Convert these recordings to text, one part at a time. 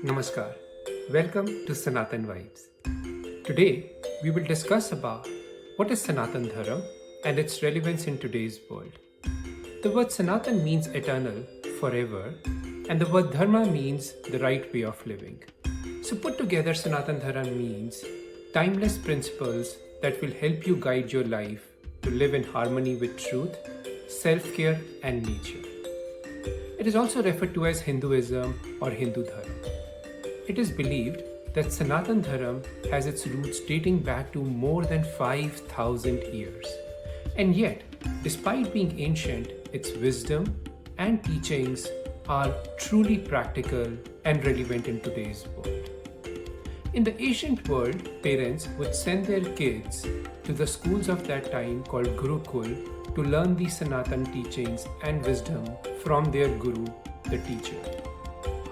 Namaskar. Welcome to Sanatan Vibes. Today, we will discuss about what is Sanatan Dharma and its relevance in today's world. The word Sanatan means eternal, forever, and the word Dharma means the right way of living. So put together, Sanatan Dharma means timeless principles that will help you guide your life to live in harmony with truth, self-care, and nature. It is also referred to as Hinduism or Hindu Dharma. It is believed that Sanatan Dharma has its roots dating back to more than 5,000 years. And yet, despite being ancient, its wisdom and teachings are truly practical and relevant in today's world. In the ancient world, parents would send their kids to the schools of that time called Gurukul to learn the Sanatan teachings and wisdom from their guru, the teacher.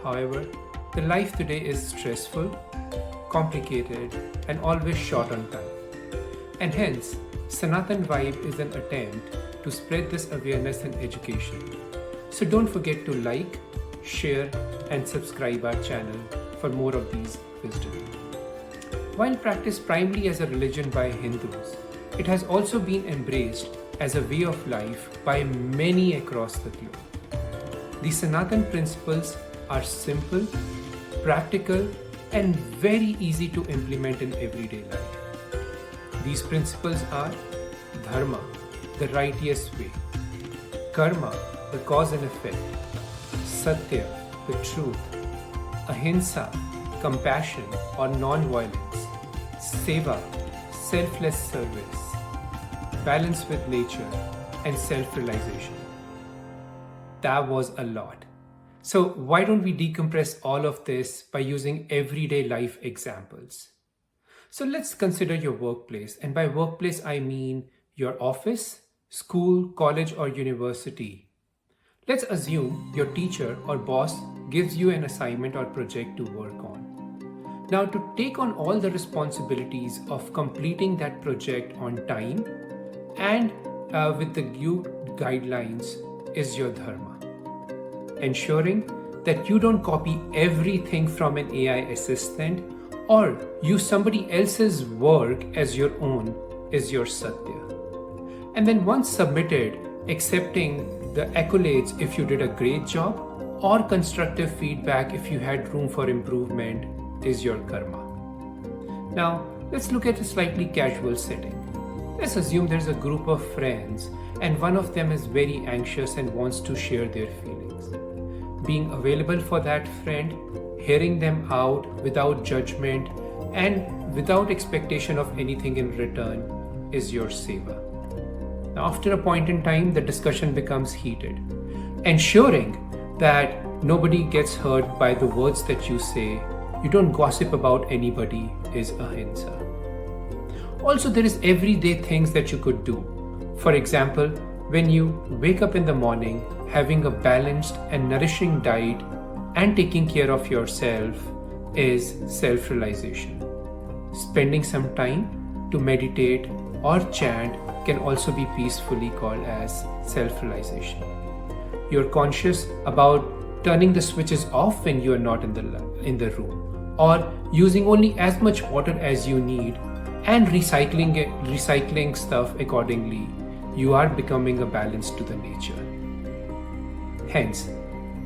However, the life today is stressful, complicated, and always short on time. And hence, Sanatan Vibe is an attempt to spread this awareness and education. So don't forget to like, share, and subscribe our channel for more of these wisdom. While practiced primarily as a religion by Hindus, it has also been embraced as a way of life by many across the globe. The Sanatan principles are simple, practical, and very easy to implement in everyday life. These principles are Dharma, the righteous way; Karma, the cause and effect; Satya, the truth; Ahimsa, compassion or non-violence; Seva, selfless service; balance with nature; and self-realization. That was a lot. So why don't we decompress all of this by using everyday life examples? So let's consider your workplace. And by workplace, I mean your office, school, college, or university. Let's assume your teacher or boss gives you an assignment or project to work on. Now, to take on all the responsibilities of completing that project on time and with the due guidelines is your Dharma. Ensuring that you don't copy everything from an AI assistant or use somebody else's work as your own is your Satya. And then once submitted, accepting the accolades if you did a great job or constructive feedback if you had room for improvement is your Karma. Now, let's look at a slightly casual setting. Let's assume there's a group of friends and one of them is very anxious and wants to share their feelings. Being available for that friend, hearing them out without judgment and without expectation of anything in return is your Seva. Now, after a point in time, the discussion becomes heated. Ensuring that nobody gets hurt by the words that you say, you don't gossip about anybody is Ahimsa. Also, there is everyday things that you could do. For example, when you wake up in the morning, having a balanced and nourishing diet and taking care of yourself is self-realization. Spending some time to meditate or chant can also be peacefully called as self-realization. You're conscious about turning the switches off when you are not in the room, or using only as much water as you need and recycling stuff accordingly. You are becoming a balance to the nature. Hence,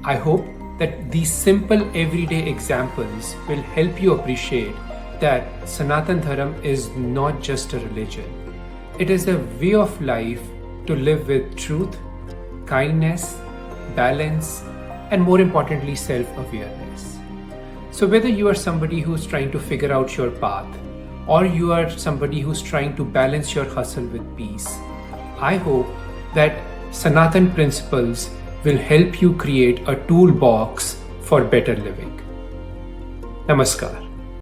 I hope that these simple everyday examples will help you appreciate that Sanatan Dharma is not just a religion. It is a way of life to live with truth, kindness, balance, and more importantly, self-awareness. So whether you are somebody who's trying to figure out your path, or you are somebody who's trying to balance your hustle with peace, I hope that Sanatan principles will help you create a toolbox for better living. Namaskar.